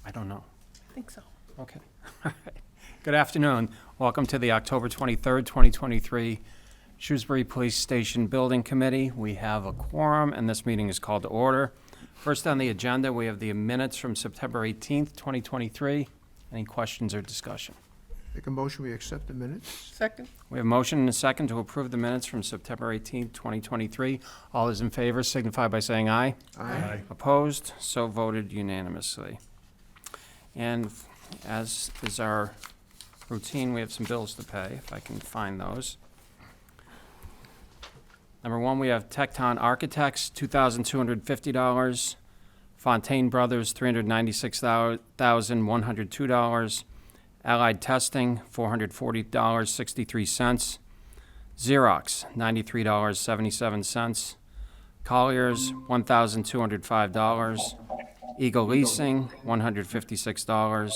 I don't know. I think so. Okay. All right. Good afternoon. Welcome to the October 23rd, 2023 Shrewsbury Police Station Building Committee. We have a quorum, and this meeting is called to order. First on the agenda, we have the minutes from September 18th, 2023. Any questions or discussion? Make a motion, we accept the minutes. Second? We have a motion and a second to approve the minutes from September 18th, 2023. All those in favor signify by saying aye. Aye. Opposed? So voted unanimously. And as is our routine, we have some bills to pay, if I can find those. Number one, we have Tecton Architects, $2,250. Fontaine Brothers, $396,102. Allied Testing, $440.63. Xerox, $93.77. Colliers, $1,205. Eagle Leasing, $156.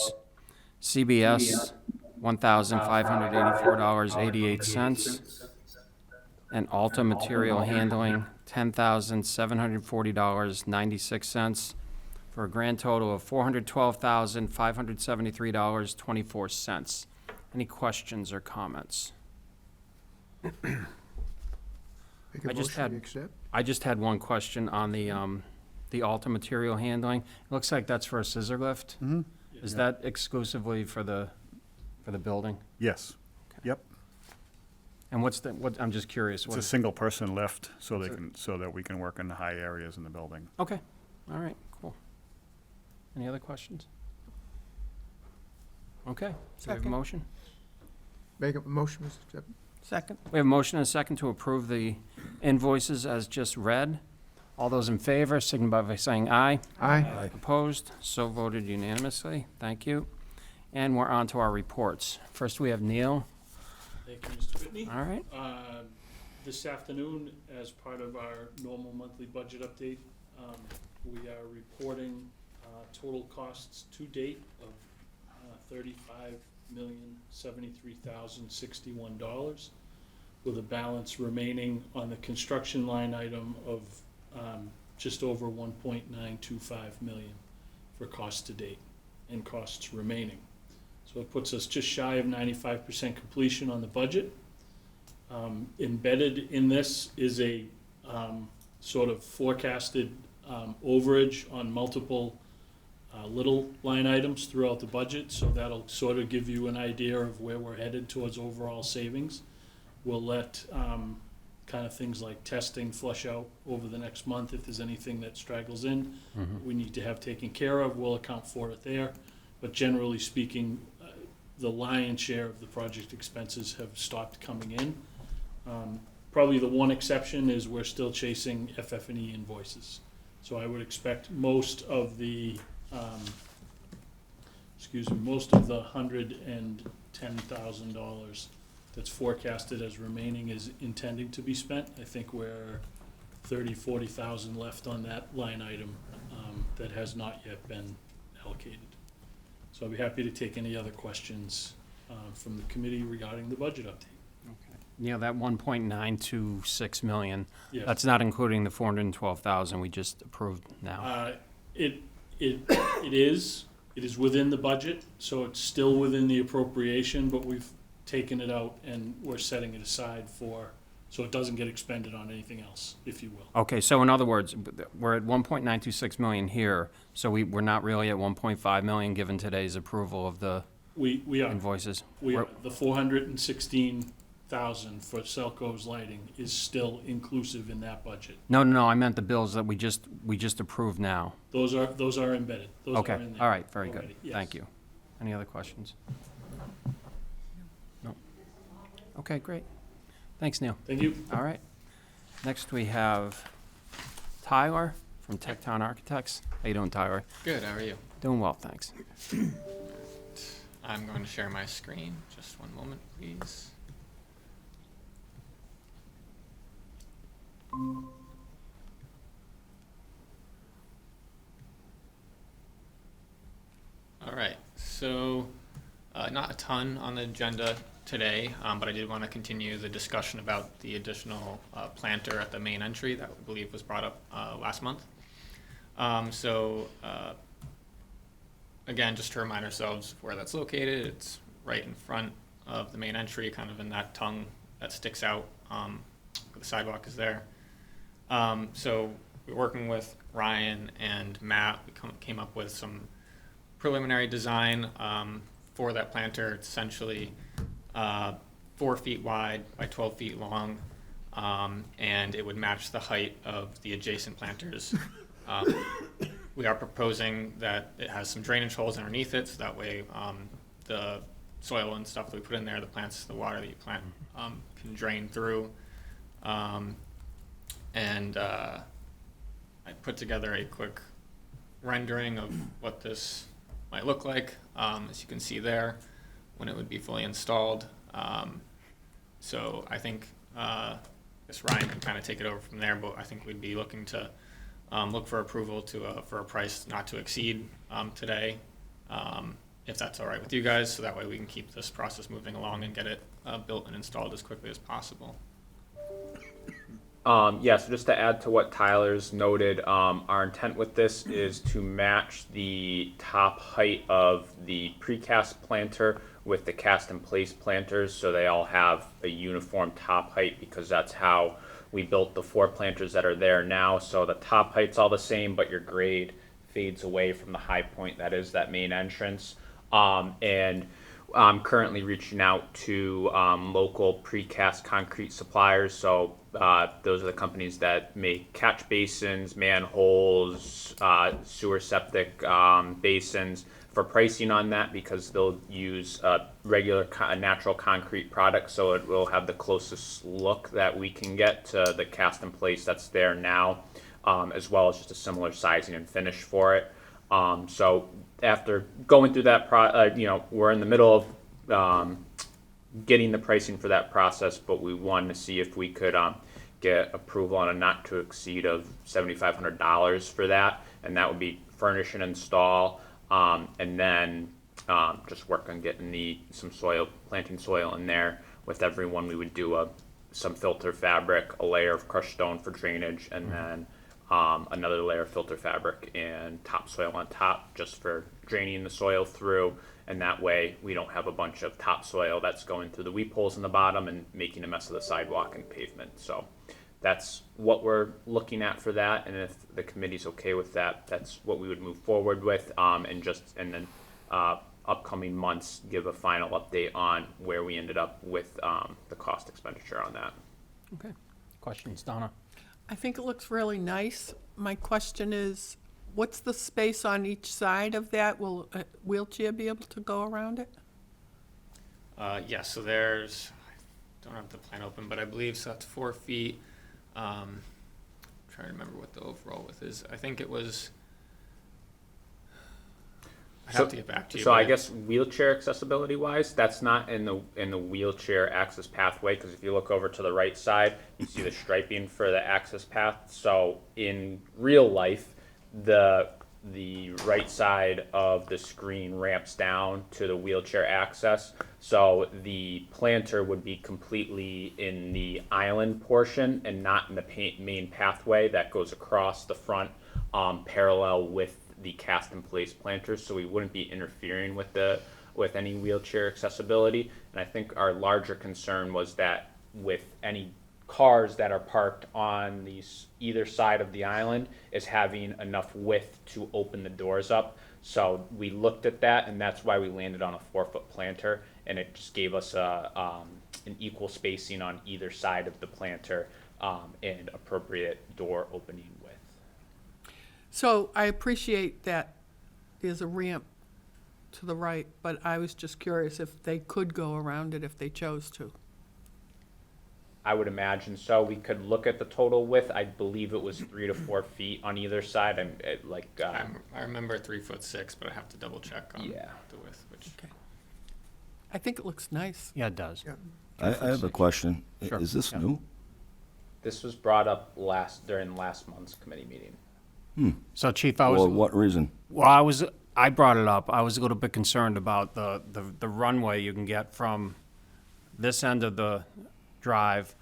CBS, $1,584.88. And Alta Material Handling, $10,740.96, for a grand total of $412,573.24. Any questions or comments? Make I a just motion, had- we accept. I just had one question on the Alta Material Handling. It looks like that's for a scissor lift. Mm-hmm. Is that exclusively for the building? Yes. Yep. And I'm just curious. It's What a is, single person lift so that we can work in the high areas in the building. okay, all right, cool. Any other questions? Okay, do we have a Second. motion? Make a motion, we accept. Second? We have a motion and a second to approve the invoices as just read. All those in favor signify by saying aye. Aye. Opposed? So voted unanimously. Thank you. And we're on to our reports. First, we have Neil. Thank you, Mr. Whitney. All right. This afternoon, as part of our normal monthly budget update, we are reporting total costs to date of $35,073,061, with a balance remaining on the construction line item of just over $1.925 million for costs to date and costs remaining. So it puts us just shy of 95% completion on the budget. Embedded in this is a sort of forecasted overage on multiple little line items throughout the budget, so that'll sort of give you an idea of where we're headed towards overall savings. We'll let kind of things like testing flush out over the next month. If there's anything that straggles in, we need to have taken care of, we'll account for it there. But generally speaking, the lion's share of the project expenses have stopped coming in. Probably the one exception is we're still chasing FF&E invoices. So I would expect most of the $110,000 that's forecasted as remaining is intending to be spent. I think we're 40,000 left on that line item that has not yet been allocated. So I'd be happy to take any other questions from the committee regarding the budget update. Neil, that 1.926 million, Yes. that's not including the 412,000 we just approved now. It is within the budget, so it's still within the appropriation, but we've taken it out and we're setting it aside for so it doesn't get expended on anything else, if you will. Okay, so in other words, we're at 1.926 million here, so we're not really at 1.5 million given today's approval of the We are, invoices? we are. We're- The 416,000 for Selco's lighting is still inclusive in that budget. No, I meant the bills that we just approved now. Those are embedded. Those are Okay, in there all right, very good. already, yes. Thank you. Any other questions? No? Okay, great. Thanks, Neil. Thank you. All right. Next, we have Tyler from Tecton Architects. How you doing, Tyler? Good, how are you? Doing well, thanks. I'm going to share my screen. Just one moment, please. All right, so not a ton on the agenda today, but I did want to continue the discussion about the additional planter at the main entry that I believe was brought up last month. Again, just to remind ourselves where that's located, it's right in front of the main entry, kind of in that tongue that sticks out where the sidewalk is there. So we're working with Ryan and Matt. We came up with some preliminary design for that planter. It's essentially 4 feet wide by 12 feet long, and it would match the height of the adjacent planters. We are proposing that it has some drainage holes underneath it, so that way the soil and stuff that we put in there, the plants, the water that you plant, can drain through. I put together a quick rendering of what this might look like, as you can see there, when it would be fully installed. So I think this Ryan can kind of take it over from there, but I think we'd be looking to look for approval for a price not to exceed today, if that's all right with you guys, so that way we can keep this process moving along and get it built and installed as quickly as possible. Yeah, so just to add to what Tyler's noted, our intent with this is to match the top height of the precast planter with the cast in place planters, so they all have a uniform top height, because that's how we built the 4 planters that are there now. So the top height's all the same, but your grade fades away from the high point that is that main entrance. And I'm currently reaching out to local precast concrete suppliers. So those are the companies that make catch basins, manholes, sewer septic basins, for pricing on that, because they'll use regular natural concrete product, so it will have the closest look that we can get to the cast in place that's there now, as well as just a similar sizing and finish for it. So after going through that, we're in the middle of getting the pricing for that process, but we wanted to see if we could get approval on a not to exceed of $7,500 for that, and that would be furnish and install, and then just work on getting some soil, planting soil in there. With everyone, we would do some filter fabric, a layer of crushed stone for drainage, and then another layer of filter fabric and topsoil on top, just for draining the soil through. And that way we don't have a bunch of topsoil that's going through the weep holes in the bottom and making a mess of the sidewalk and pavement. So that's what we're looking at for that. And if the committee's okay with that, that's what we would move forward with. And then upcoming months, give a final update on where we ended up with the cost expenditure on that. Okay. Questions, Donna? I think it looks really nice. My question is, what's the space on each side of that? Will a wheelchair be able to go around it? Yes, so there's, I don't have the plan open, but I believe so that's 4 feet. Trying to remember what the overall width is. I think it was, I have to get back to you. So but I guess wheelchair accessibility wise, that's not in the wheelchair access pathway, because if you look over to the right side, you see the striping for the access path. So in real life, the right side of the screen ramps down to the wheelchair access. So the planter would be completely in the island portion and not in the main pathway that goes across the front, parallel with the cast in place planters. So we wouldn't be interfering with any wheelchair accessibility. And I think our larger concern was that with any cars that are parked on either side of the island is having enough width to open the doors up. So we looked at that, and that's why we landed on a 4-foot planter, and it just gave us an equal spacing on either side of the planter, and appropriate door opening width. So I appreciate that there's a ramp to the right, but I was just curious if they could go around it if they chose to. I would imagine so. We could look at the total width. I believe it was 3 to 4 feet on either side. I remember 3'6", but I have to double check on Yeah. the width, which. Okay. I think it looks nice. Yeah, it does. Yeah. I have a question. Sure. Is this Yeah. new? This was brought up during last month's committee meeting. So Chief, For what reason? well, I brought it up. I was a little bit concerned about the runway you can get from this end of the drive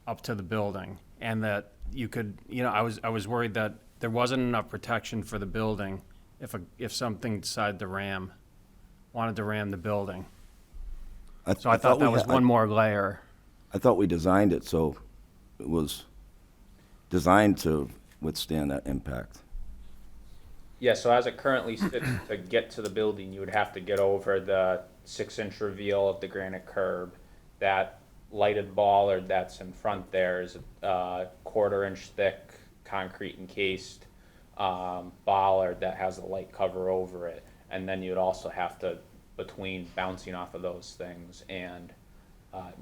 up to the building, and that you could, I was worried that there wasn't enough protection for the building if something decided to wanted to ram the building. So I thought that was one more layer. I thought we designed it so it was designed to withstand that impact. Yeah, so as it currently sits, to get to the building, you would have to get over the 6-inch reveal of the granite curb. That lighted bollard that's in front there is a 1/4-inch thick, concrete encased bollard that has a light cover over it. And then you'd also have to, between bouncing off of those things and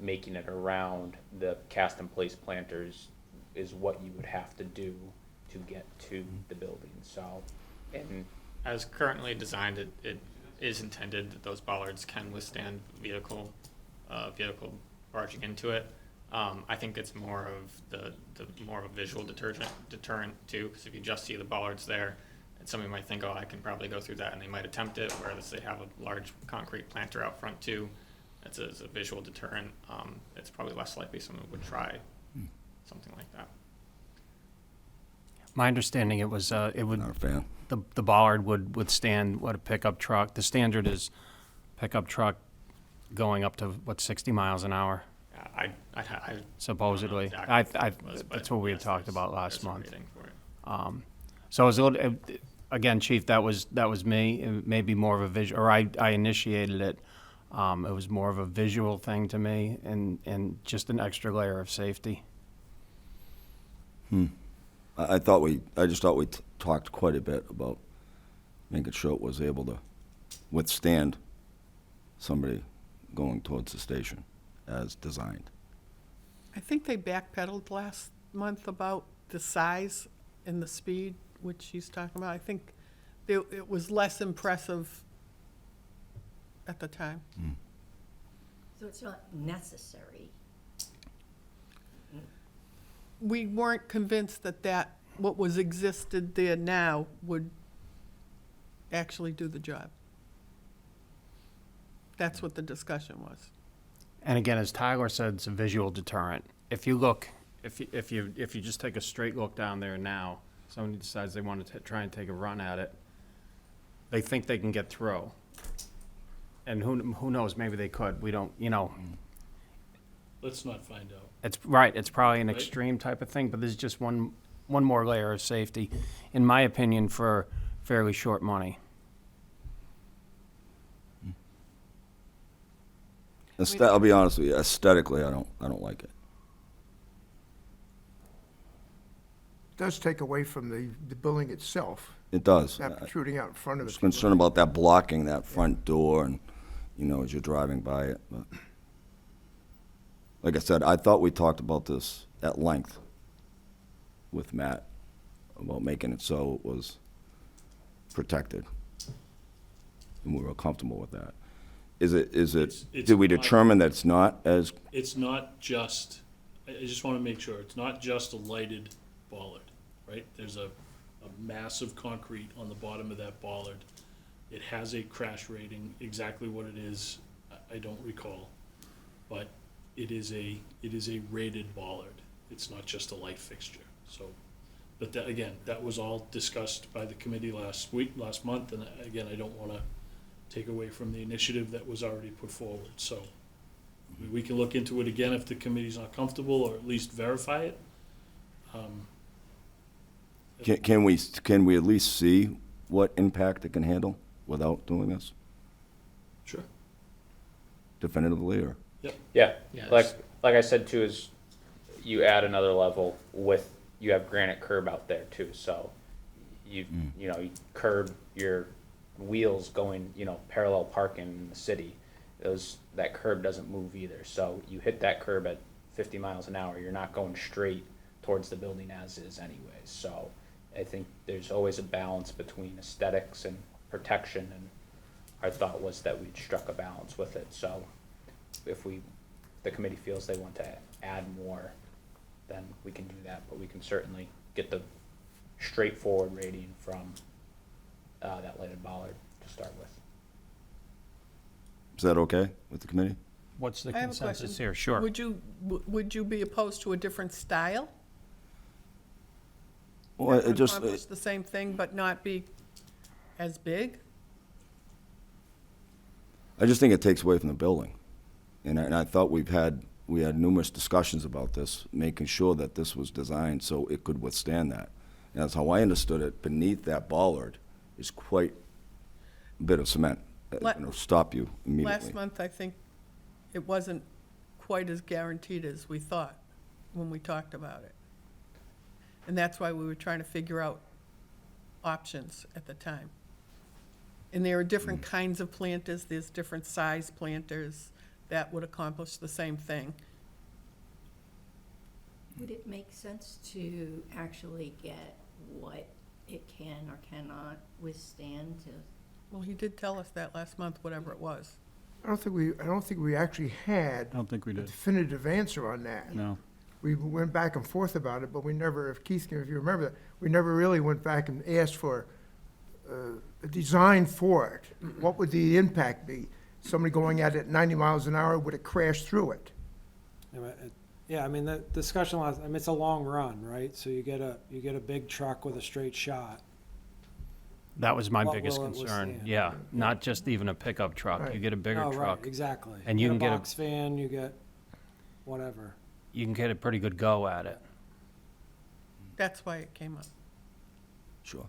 making it around the cast in place planters, is what you would have to do to get to the building. So, and As currently designed, it is intended that those bollards can withstand vehicle barging into it. I think it's more of more of a visual deterrent too, because if you just see the bollards there, and somebody might think, oh, I can probably go through that, and they might attempt it, whereas they have a large concrete planter out front too. It's a visual deterrent. It's probably less likely someone would try something like that. My understanding, it would, Not a fan. the bollard would withstand what a pickup truck, the standard is pickup truck going up to, 60 miles an hour, Yeah, I supposedly. exactly I, what it was, but that's what we had yes, talked there's- about last there's a month. rating for it. So it was a little, again, Chief, that was me. It may be more of a visual, or I initiated it. It was more of a visual thing to me, and just an extra layer of safety. I just thought we talked quite a bit about making sure it was able to withstand somebody going towards the station as designed. I think they backpedaled last month about the size and the speed, which he's talking about. I think it was less impressive at the time. So it's not necessary. We weren't convinced that what was existed there now would actually do the job. That's what the discussion was. And again, as Tyler said, it's a visual deterrent. If you look, if you just take a straight look down there now, somebody decides they want to try and take a run at it, they think they can get through. And who knows, maybe they could. We don't, Let's not find out. it's right, it's probably an Right. extreme type of thing, but there's just one more layer of safety, in my opinion, for fairly short money. I'll be honest with you, aesthetically, I don't like it. Does take away from the building itself, It does. not protruding out in front of I'm the just people. concerned about that blocking that front door and, as you're driving by it. But like I said, I thought we talked about this at length with Matt, about making it so it was protected. And we were comfortable with that. It's Did we not- determine that it's not as, It's not just, I just want to make sure, it's not just a lighted bollard, right? There's a massive concrete on the bottom of that bollard. It has a crash rating, exactly what it is, I don't recall. But it is a rated bollard. It's not just a light fixture, so. But that, again, that was all discussed by the committee last month, and again, I don't want to take away from the initiative that was already put forward, so. We can look into it again if the committee's not comfortable, or at least verify it. Can we at least see what impact it can handle without doing this Sure. definitively, or? Yeah, Yeah, like I said too, is you add another level with, you have granite curb out there too, so you curb your wheels going, parallel parking in the city. That curb doesn't move either, so you hit that curb at 50 miles an hour, you're not going straight towards the building as is anyways, so I think there's always a balance between aesthetics and protection, and our thought was that we'd struck a balance with it, so if the committee feels they want to add more, then we can do that, but we can certainly get the straightforward rating from that lighted bollard to start with. Is that okay with the committee? What's the I have a consensus question. here? Sure. Would you be opposed to a different style? Well, That it would just, accomplish the same thing, but not be as big? I just think it takes away from the building. And I thought we had numerous discussions about this, making sure that this was designed so it could withstand that. And that's how I understood it. Beneath that bollard is quite a bit of cement. Stop you immediately. Last month, I think it wasn't quite as guaranteed as we thought when we talked about it. And that's why we were trying to figure out options at the time. And there are different kinds of planters, there's different size planters that would accomplish the same thing. Would it make sense to actually get what it can or cannot withstand to? Well, he did tell us that last month, whatever it was. I don't think we actually had I don't think we a did. definitive answer on that. No. We went back and forth about it, but we never, if you remember that, we never really went back and asked for a design for it. What would the impact be? Somebody going at it 90 miles an hour, would it crash through it? Yeah, I mean, the discussion last, I mean, it's a long run, right? So you get a big truck with a straight shot. That was my What biggest will it concern. withstand? Yeah, not just even a pickup truck. You Right. get a bigger Oh, right, truck. exactly. And you can get a- box fan, you get whatever. You can get a pretty good go at it. That's why it came up. Sure.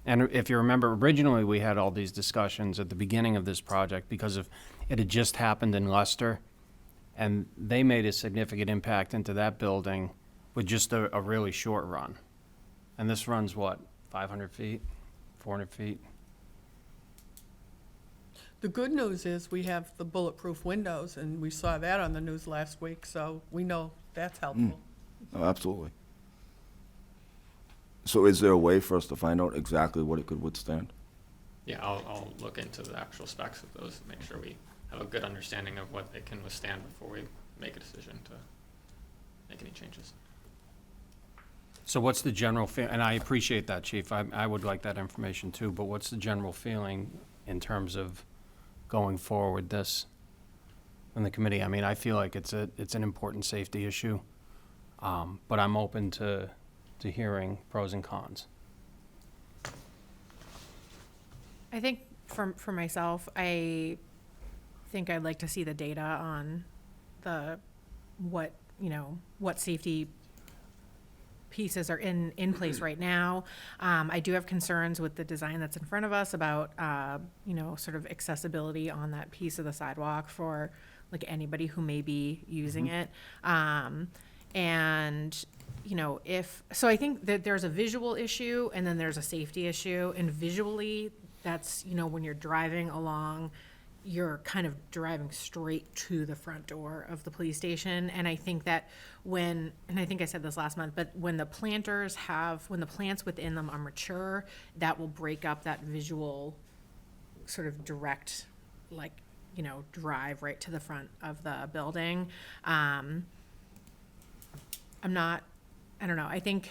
And if you remember, originally, we had all these discussions at the beginning of this project because it had just happened in Leicester, and they made a significant impact into that building with just a really short run. And this runs, what, 500 feet, 400 feet? The good news is we have the bulletproof windows, and we saw that on the news last week, so we know that's helpful. Oh, absolutely. So is there a way for us to find out exactly what it could withstand? Yeah, I'll look into the actual specs of those, make sure we have a good understanding of what they can withstand before we make a decision to make any changes. So what's the general and I appreciate that, Chief, I would like that information too, but what's the general feeling in terms of going forward this in the committee? I mean, I feel like it's an important safety issue, but I'm open to hearing pros and cons. I think for myself, I think I'd like to see the data on what safety pieces are in place right now. I do have concerns with the design that's in front of us about, sort of accessibility on that piece of the sidewalk for like anybody who may be using it. I think that there's a visual issue and then there's a safety issue, and visually that's, when you're driving along, you're kind of driving straight to the front door of the police station. And I think that and I think I said this last month, but when the plants within them are mature, that will break up that visual sort of direct, drive right to the front of the building. I don't know, I think,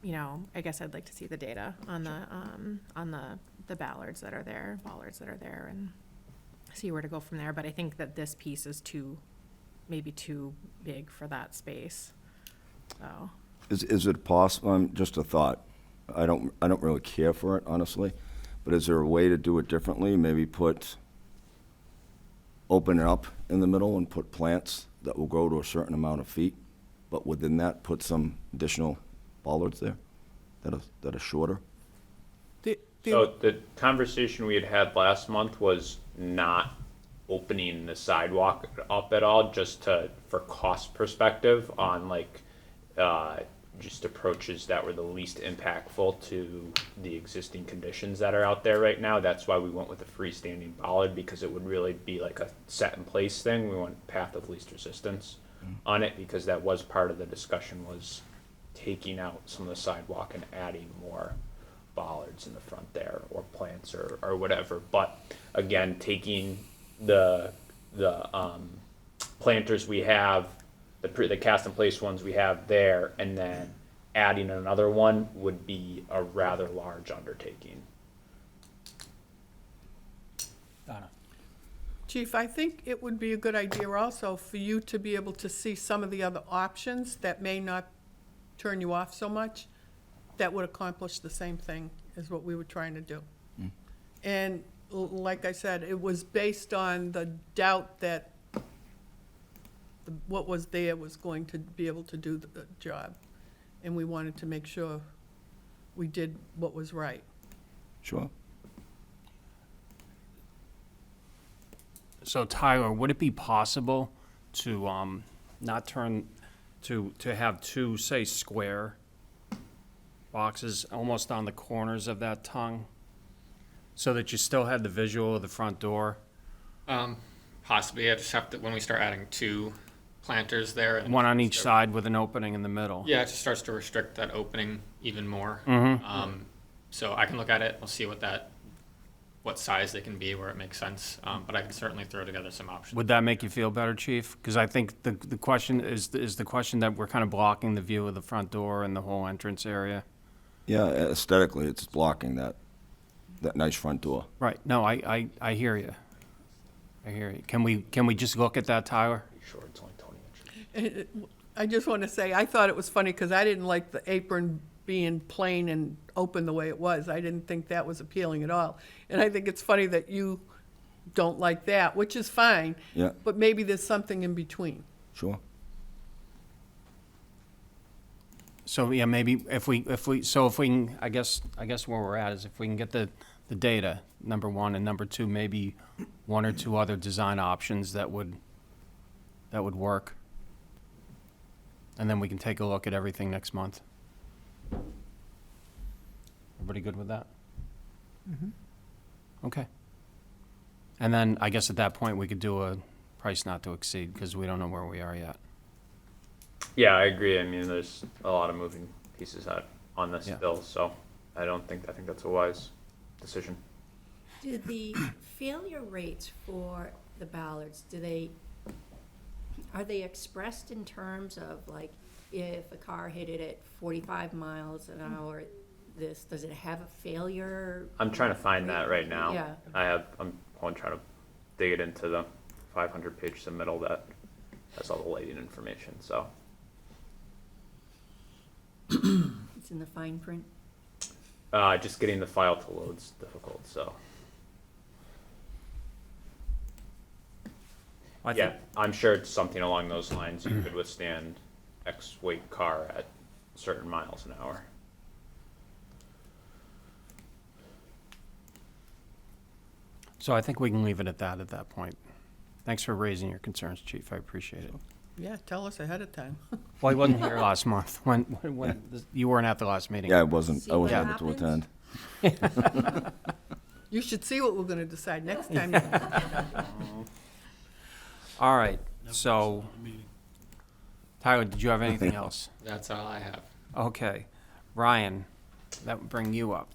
I guess I'd like to see the data on the bollards that are there, and see where to go from there, but I think that this piece is maybe too big for that space, so. Is it possible, just a thought, I don't really care for it, honestly, but is there a way to do it differently? Maybe put open it up in the middle and put plants that will grow to a certain amount of feet, but within that, put some additional bollards there that are shorter. So the conversation we had last month was not opening the sidewalk up at all, just for cost perspective on like, just approaches that were the least impactful to the existing conditions that are out there right now. That's why we went with a freestanding bollard, because it would really be like a set in place thing. We want path of least resistance on it, because that was part of the discussion, was taking out some of the sidewalk and adding more bollards in the front there, or plants or whatever. But again, taking the planters we have, the cast in place ones we have there, and then adding another one would be a rather large undertaking. Donna? Chief, I think it would be a good idea also for you to be able to see some of the other options that may not turn you off so much, that would accomplish the same thing as what we were trying to do. And like I said, it was based on the doubt that what was there was going to be able to do the job. And we wanted to make sure we did what was right. Sure. So Tyler, would it be possible to not turn, to have two, say, square boxes almost on the corners of that tongue, so that you still had the visual of the front door? Possibly, I just have to, when we start adding 2 planters there. And One on each side with an opening in the middle? Yeah, it just starts to restrict that opening even more. Mm-hmm. So I can look at it, we'll see what size they can be, where it makes sense, but I can certainly throw together some options. Would that make you feel better, Chief? Because I think the question is the question that we're kind of blocking the view of the front door and the whole entrance area. Yeah, aesthetically, it's blocking that nice front door. Right, no, I hear you. I hear you. Can we just look at that, Tyler? Pretty sure it's only 20 inches. I just want to say, I thought it was funny because I didn't like the apron being plain and open the way it was. I didn't think that was appealing at all. And I think it's funny that you don't like that, which is fine. Yeah. But maybe there's something in between. Sure. So, yeah, maybe if we can, I guess where we're at is if we can get the data, number one, and number two, maybe 1 or 2 other design options that would work. And then we can take a look at everything next month. Everybody good with that? Okay. And then I guess at that point, we could do a price not to exceed, because we don't know where we are yet. Yeah, I agree. I mean, there's a lot of moving pieces on this Yeah. bill, so I think that's a wise decision. Do the failure rates for the bollards, are they expressed in terms of, like, if a car hit it at 45 miles an hour, does it have a failure? I'm trying to find that right now. Yeah. I'm trying to dig it into the 500-page submittal that has all the lighting information, so. It's in the fine print? Just getting the file to load's difficult, so. I Yeah, think- I'm sure it's something along those lines. You could withstand X weight car at certain miles an hour. So I think we can leave it at that point. Thanks for raising your concerns, Chief. I appreciate it. Yeah, tell us ahead of time. Well, I wasn't here last month. You weren't at the last meeting. Yeah, I wasn't See what able to happens? attend. You should see what we're going to decide next time. All right, so, Tyler, did you have anything else? That's all I have. Okay, Ryan, that would bring you up.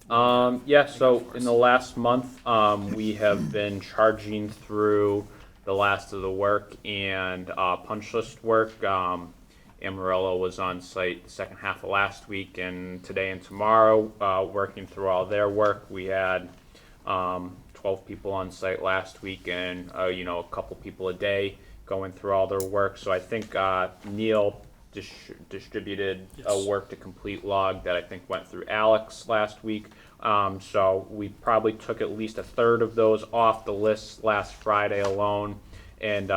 Yeah, so in the last month, we have been charging through the last of the work and punch list work. Amarillo was on site the second half of last week, and today and tomorrow, working through all their work. We had 12 people on site last week, and a couple people a day going through all their work. So I think Neil distributed a Yes. work to complete log that I think went through Alex last week. So we probably took at least a third of those off the list last Friday alone. and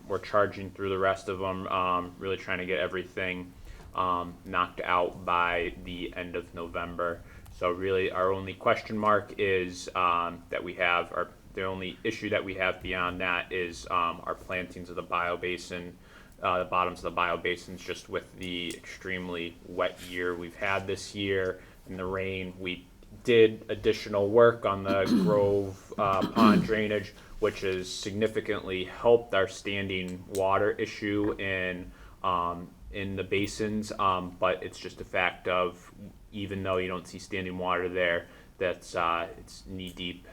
we're charging through the rest of them, really trying to get everything knocked out by the end of November. So really, our only question mark is that we have, or the only issue that we have beyond that is our plantings of the biobasin, the bottoms of the biobasins, just with the extremely wet year we've had this year and the rain. We did additional work on the Grove pond drainage, which has significantly helped our standing water issue in the basins, but it's just a fact of, even though you don't see standing water there, that's it's knee deep.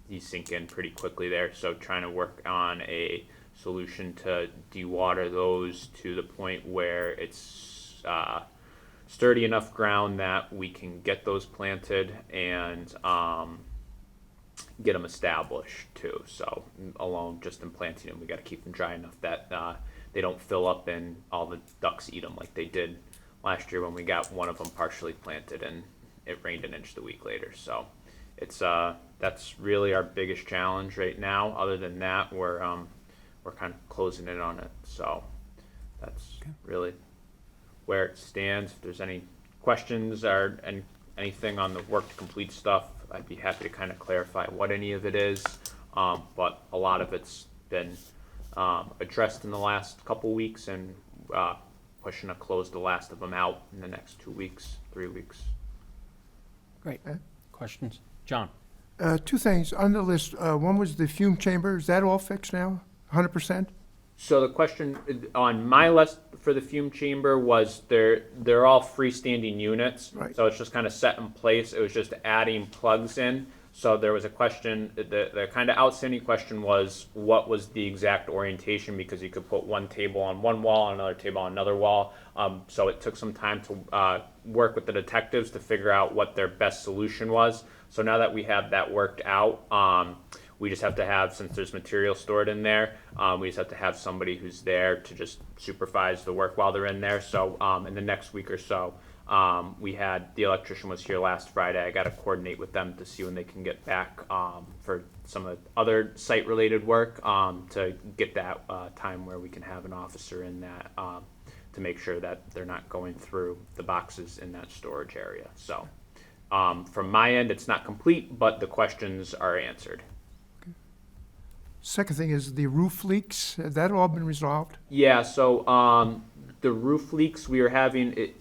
You sink in pretty quickly there. So trying to work on a solution to dewater those to the point where it's sturdy enough ground that we can get those planted and get them established too. So alone, just in planting them, we got to keep them dry enough that they don't fill up and all the ducks eat them like they did last year when we got one of them partially planted and it rained an inch the week later. So it's that's really our biggest challenge right now. Other than that, we're kind of closing in on it. So that's really where it stands. If there's any questions or anything on the work to complete stuff, I'd be happy to kind of clarify what any of it is. But a lot of it's been addressed in the last couple weeks, and pushing to close the last of them out in the next 2 weeks, 3 weeks. Great. Questions? John? Two things on the list. One was the fume chamber. Is that all fixed now? 100%? So the question on my list for the fume chamber was they're all freestanding units. Right. So it's just kind of set in place. It was just adding plugs in. So there was a question, the kind of outstanding question was, what was the exact orientation? Because you could put one table on one wall and another table on another wall. So it took some time to work with the detectives to figure out what their best solution was. So now that we have that worked out, we just have to have, since there's material stored in there, we just have to have somebody who's there to just supervise the work while they're in there. So in the next week or so, we had, the electrician was here last Friday. I got to coordinate with them to see when they can get back for some of the other site-related work to get that time where we can have an officer in that to make sure that they're not going through the boxes in that storage area. So from my end, it's not complete, but the questions are answered. Second thing is the roof leaks. Has that all been resolved? Yeah, so the roof leaks we were having,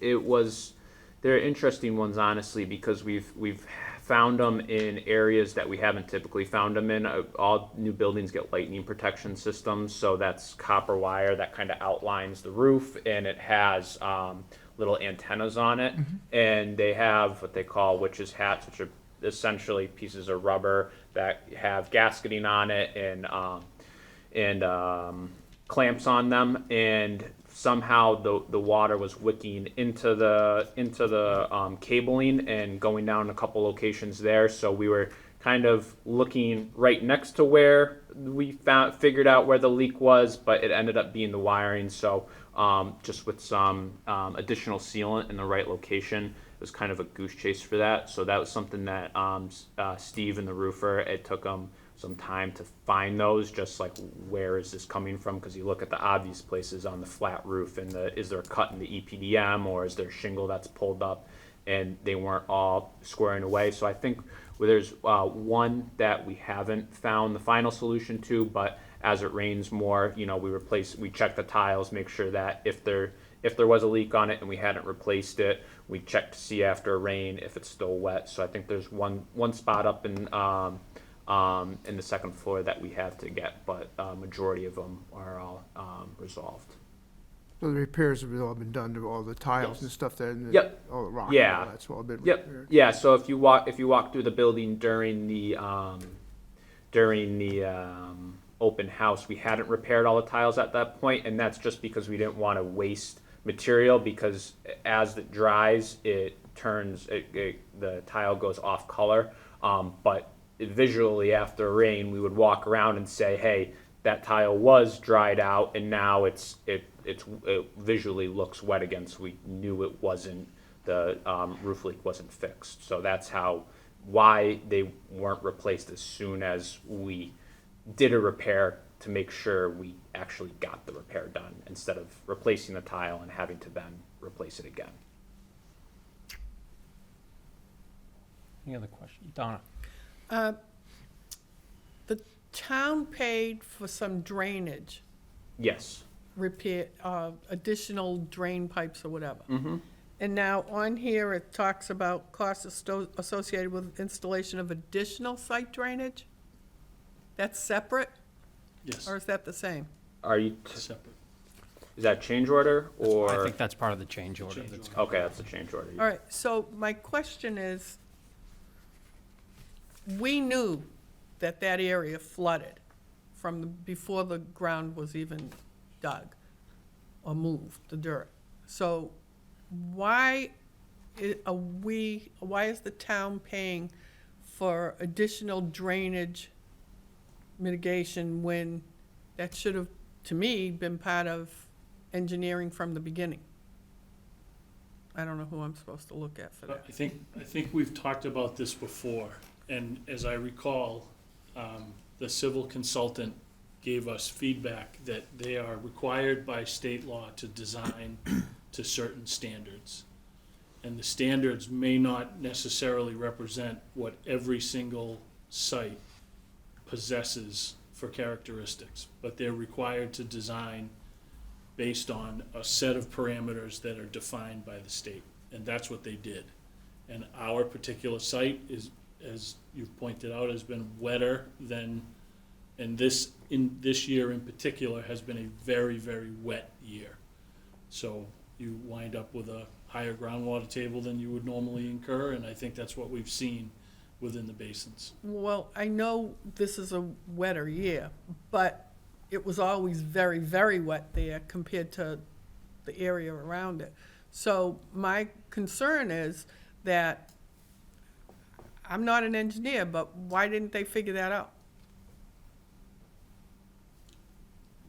they're interesting ones, honestly, because we've found them in areas that we haven't typically found them in. All new buildings get lightning protection systems, so that's copper wire that kind of outlines the roof, and it has little antennas on it, and they have what they call witches' hats, which are essentially pieces of rubber that have gasketing on it and clamps on them, and somehow the water was wicking into the cabling and going down a couple locations there. So we were kind of looking right next to where we figured out where the leak was, but it ended up being the wiring. So just with some additional sealant in the right location, it was kind of a goose chase for that. So that was something that Steve and the roofer, it took them some time to find those, just like, where is this coming from? Because you look at the obvious places on the flat roof, and is there a cut in the EPDM, or is there shingle that's pulled up, and they weren't all squaring away. So I think there's one that we haven't found the final solution to, but as it rains more, we check the tiles, make sure that if there was a leak on it and we hadn't replaced it, we check to see after rain if it's still wet. So I think there's one spot up in the second floor that we have to get, but majority of them are all resolved. So the repairs have all been done to all the tiles Yes. and stuff there? And Yep. all the rock? Yeah. And all that's all been Yep. repaired? Yeah. So if you walk through the building during the open house, we hadn't repaired all the tiles at that point, and that's just because we didn't want to waste material, because as it dries, it turns the tile goes off color. But visually after rain, we would walk around and say, hey, that tile was dried out and now it visually looks wet again, so we knew it wasn't, the roof leak wasn't fixed. So that's why they weren't replaced as soon as we did a repair to make sure we actually got the repair done instead of replacing the tile and having to then replace it again. Any other questions? Donna? The town paid for some drainage, Yes. repair, additional drain pipes or whatever. Mm-hmm. And now on here, it talks about costs associated with installation of additional site drainage? That's separate, Yes, or is that the same? Are you, separate. is that change order or? I think that's part of the change order. Change that's- order. Okay, that's a change order. All right, so my question is, we knew that that area flooded from before the ground was even dug or moved, the dirt. So why why is the town paying for additional drainage mitigation when that should have, to me, been part of engineering from the beginning? I don't know who I'm supposed to look at for that. I think we've talked about this before, and as I recall, the civil consultant gave us feedback that they are required by state law to design to certain standards. And the standards may not necessarily represent what every single site possesses for characteristics, but they're required to design based on a set of parameters that are defined by the state, and that's what they did. And our particular site is, as you've pointed out, has been wetter than, and this year in particular has been a very, very wet year. So you wind up with a higher groundwater table than you would normally incur, and I think that's what we've seen within the basins. Well, I know this is a wetter year, but it was always very, very wet there compared to the area around it. So my concern is that, I'm not an engineer, but why didn't they figure that out?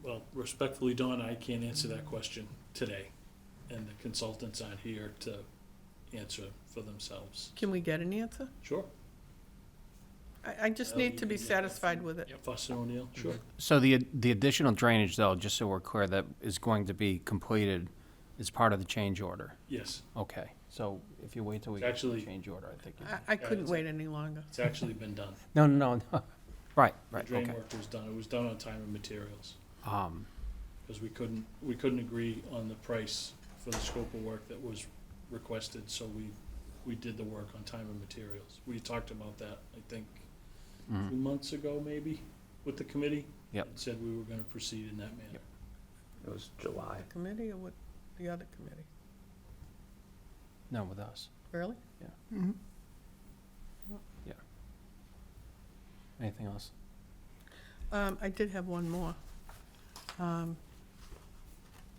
Well, respectfully, Don, I can't answer that question today, and the consultants aren't here to answer for themselves. Can we get an answer? Sure. I just need to be satisfied with it. Fuss and O'Neill, sure. So the additional drainage, though, just so we're clear, that is going to be completed as part of the change order? Yes, Okay, so if you wait till we It's get to the actually- change order, I think. I couldn't wait any longer. it's actually been done. No, no, no. Right, The right, drain okay. work was done. It was done on time and materials, Um, because we couldn't agree on the price for the scope of work that was requested, so we did the work on time and materials. We talked about that, I think, 2 months ago, maybe, with the committee. Yep. And said we were gonna proceed in that manner. It was July. Committee or what, the other committee? no, with us. Really? Anything else? I did have one more.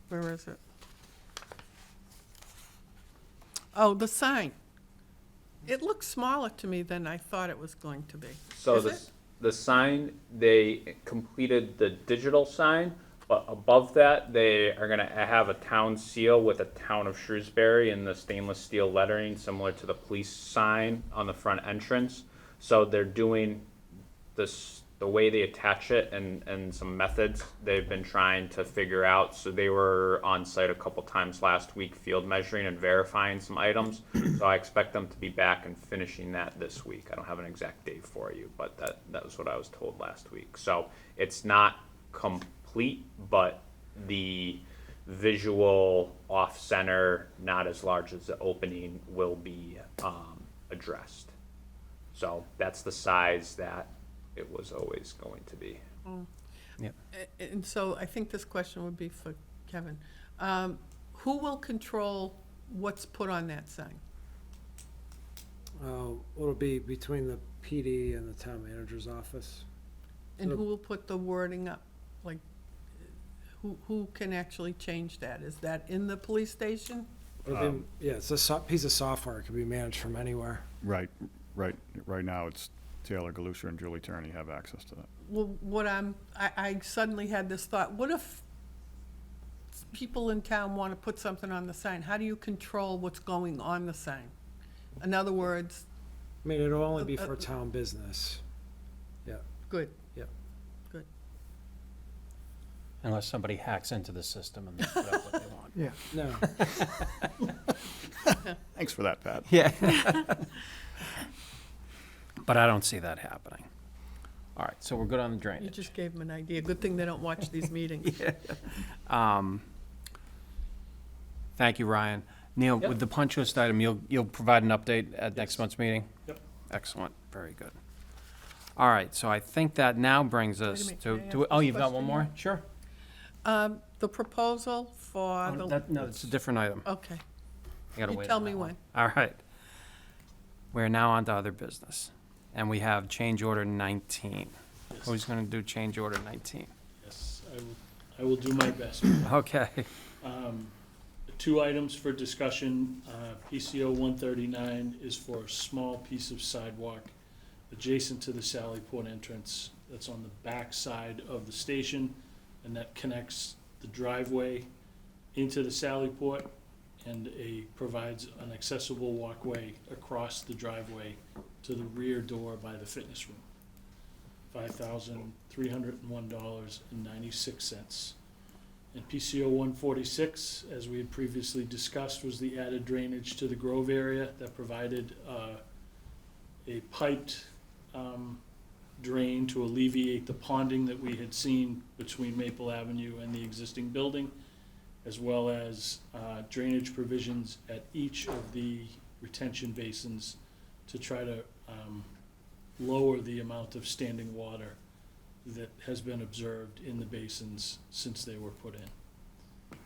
Where is it? Oh, the sign. It looks smaller to me than I thought it was going to be. So Is the, it? the sign, they completed the digital sign, but above that, they are gonna have a town seal with a town of Shrewsbury and the stainless steel lettering, similar to the police sign on the front entrance. So they're doing this, the way they attach it and some methods they've been trying to figure out. So they were on site a couple times last week, field measuring and verifying some items. So I expect them to be back and finishing that this week. I don't have an exact date for you, but that was what I was told last week. So it's not complete, but the visual off-center, not as large as the opening, will be addressed. So that's the size that it was always going to be. And so I think this question would be for Kevin. Who will control what's put on that sign? It'll be between the PD and the town manager's office. And So- who will put the wording up? Like, who can actually change that? Is that in the police station? It'll be, yeah, it's a piece of software. It can be managed from anywhere. Right now, it's Taylor Galusha and Julie Turney have access to that. Well, I suddenly had this thought, what if people in town want to put something on the sign? How do you control what's going on the sign? In other words, I mean, it'll only be for town business. good. Yep. Good. Unless somebody hacks into the system and they put up what they want. Yeah. No, Thanks for that, Pat. Yeah. But I don't see that happening. All right, so we're good on the You drainage. just gave them an idea. Good thing they don't watch these meetings. Thank you, Ryan. Neil, Yep. with the punch list item, you'll provide an update at next month's meeting? Yep. Excellent, very good. All right, so I think that now brings us minute, to, can I to, ask oh, this you've got one question more? here? Sure. The proposal for Oh, the, that- No, it's a different item. okay, I gotta you wait tell on me that one. when. All right. We're now on to other business, and we have change order 19. Yes. Who's gonna do change order 19? Yes, I will do my best. Okay. Two items for discussion. PCO 139 is for a small piece of sidewalk adjacent to the Sallyport entrance that's on the back side of the station, and that connects the driveway into the Sallyport and provides an accessible walkway across the driveway to the rear door by the fitness room. $5,301.96. And PCO 146, as we had previously discussed, was the added drainage to the Grove area that provided a piped drain to alleviate the ponding that we had seen between Maple Avenue and the existing building, as well as drainage provisions at each of the retention basins to try to lower the amount of standing water that has been observed in the basins since they were put in.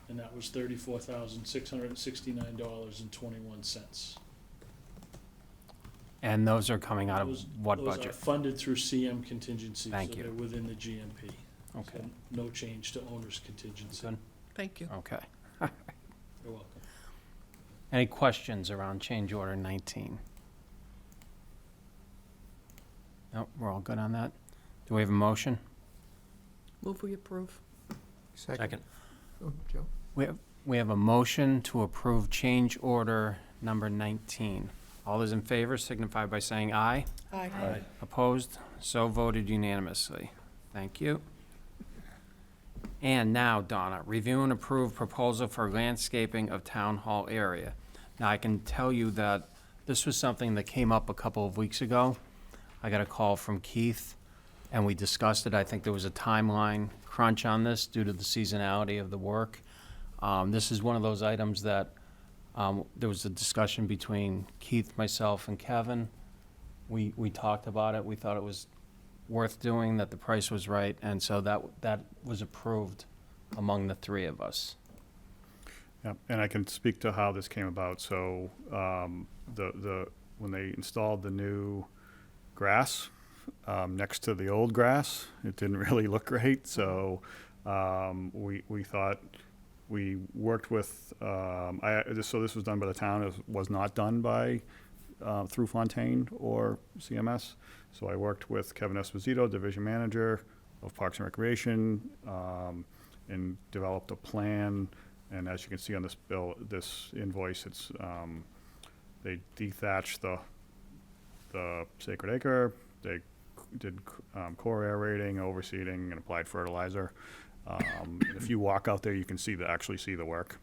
And that was $34,669.21. And those are coming out of what Those are budget? funded through CM contingency, so Thank you. they're within the GMP. Okay, So no change to owner's contingency. good, Thank you. okay. You're welcome. Any questions around change order 19? No, we're all good on that? Do we have a motion? Move we approve. Second. Oh, Joe? We have a motion to approve change order number 19. All those in favor signify by saying aye. Aye. Opposed? So voted unanimously. Thank you. And now, Donna, review and approve proposal for landscaping of town hall area. Now, I can tell you that this was something that came up a couple of weeks ago. I got a call from Keith, and we discussed it. I think there was a timeline crunch on this due to the seasonality of the work. This is one of those items that, there was a discussion between Keith, myself, and Kevin. We talked about it. We thought it was worth doing, that the price was right, and so that was approved among the three of us. Yeah, and I can speak to how this came about. So, when they installed the new grass, next to the old grass, it didn't really look great, so, we thought, we worked with, so this was done by the town, it was not done by, through Fontaine or CMS. So I worked with Kevin Esposito, Division Manager of Parks and Recreation, and developed a plan. And as you can see on this bill, this invoice, it's, they dethatched the Sacred Acre, they did core air rating, overseeding, and applied fertilizer. If you walk out there, you can actually see the work.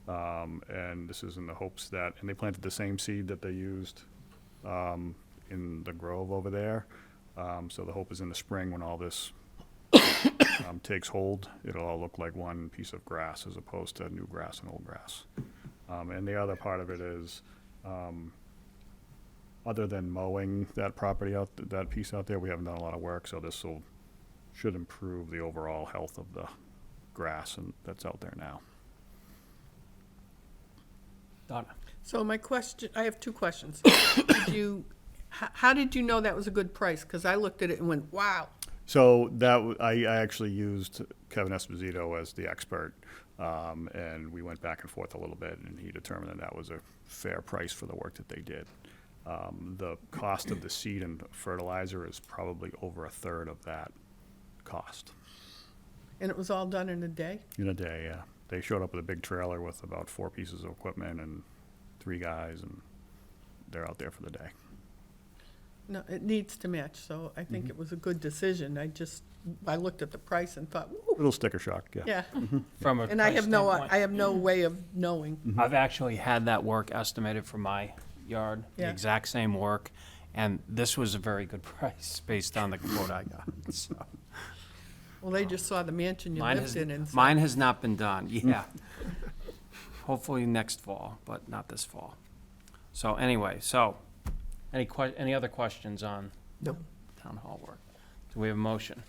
And this is in the hopes that, and they planted the same seed that they used in the grove over there. So the hope is in the spring, when all this takes hold, it'll all look like one piece of grass as opposed to new grass and old grass. And the other part of it is, other than mowing that property out, that piece out there, we haven't done a lot of work, so this should improve the overall health of the grass that's out there now. Donna? So my question, I have two questions. How did you know that was a good price? Because I looked at it and went, wow. So I actually used Kevin Esposito as the expert, and we went back and forth a little bit, and he determined that was a fair price for the work that they did. The cost of the seed and fertilizer is probably over a third of that cost. And it was all done in a day? In a day, yeah. They showed up with a big trailer with about 4 pieces of equipment and 3 guys, and they're out there for the day. No, it needs to match, so I think it was a good decision. I looked at the price and thought, woo, Little sticker shock, yeah. yeah. From a And I price have no, standpoint, I have no way of knowing. I've actually had that work estimated for my yard, the Yeah. exact same work, and this was a very good price based on the quote I got, so. Well, they just saw the mansion you Mine lived has, in and said, mine has not been done, yeah. Hopefully next fall, but not this fall. So anyway, any other questions on Nope. town hall work? Do we have a motion?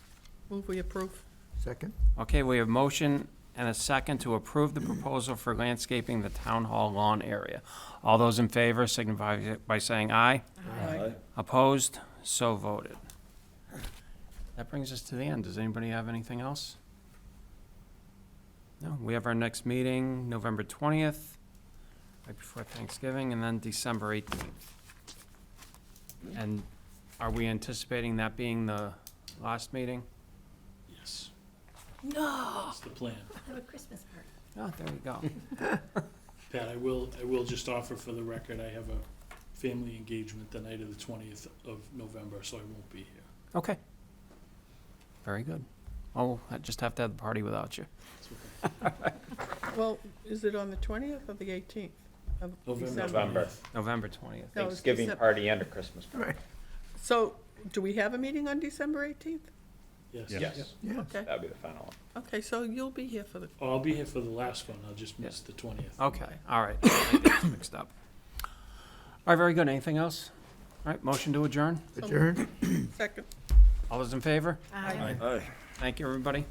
move we approve. Second? Okay, we have motion and a second to approve the proposal for landscaping the town hall lawn area. All those in favor signify by saying aye. Aye. Opposed? So voted. That brings us to the end. Does anybody have anything else? No, we have our next meeting, November 20th, right before Thanksgiving, and then December 18th. And are we anticipating that being the last meeting? Yes, No, that's the plan. have a Christmas party. Oh, there we go. Pat, I will just offer for the record, I have a family engagement the night of the 20th of November, so I won't be here. Okay. Very good. Oh, I just have to have the party without you. It's okay. Well, is it on the 20th or the 18th of November. December? November. November 20th. No, it's Thanksgiving Decem- party and a Christmas party. Right. So, do we have a meeting on December 18th? Yes. Yes, Yeah. Okay, that'd be the final one. okay, so you'll be here for the, Oh, I'll be here for the last one, I'll just miss the 20th. Okay, all right. I get this mixed up. All right, very good. Anything else? All right, motion to adjourn. Adjourned? second. All those in favor? Aye. Aye. Thank you, everybody.